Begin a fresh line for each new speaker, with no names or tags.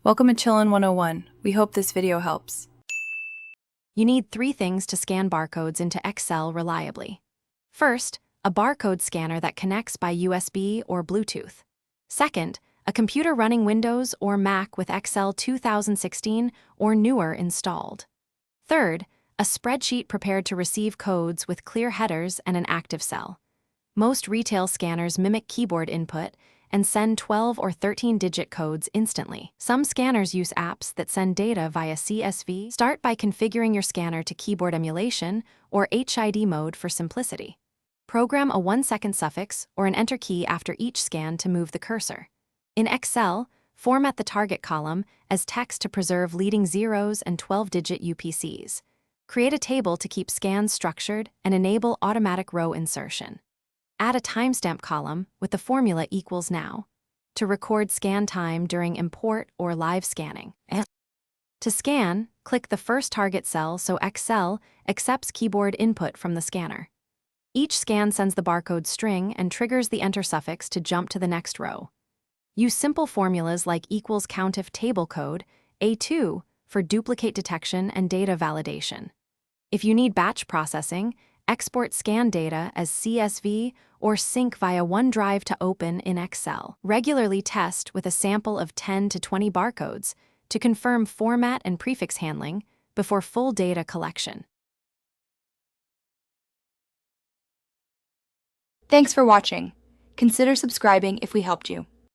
Welcome to Chillin' 101. We hope this video helps.
You need 3 things to scan barcodes into Excel reliably. First, a barcode scanner that connects by USB or Bluetooth. Second, a computer running Windows or Mac with Excel 2016 or newer installed. Third, a spreadsheet prepared to receive codes with clear headers and an active cell. Most retail scanners mimic keyboard input and send 12 or 13-digit codes instantly. Some scanners use apps that send data via CSV. Start by configuring your scanner to keyboard emulation or HID mode for simplicity. Program a 1-second suffix or an enter key after each scan to move the cursor. In Excel, format the target column as text to preserve leading zeros and 12-digit UPCs. Create a table to keep scans structured and enable automatic row insertion. Add a timestamp column with the formula equals now to record scan time during import or live scanning. To scan, click the first target cell so Excel accepts keyboard input from the scanner. Each scan sends the barcode string and triggers the enter suffix to jump to the next row. Use simple formulas like equals COUNTIF table code, A2, for duplicate detection and data validation. If you need batch processing, export scan data as CSV or sync via OneDrive to open in Excel. Regularly test with a sample of 10 to 20 barcodes to confirm format and prefix handling before full data collection.
Thanks for watching. Consider subscribing if we helped you.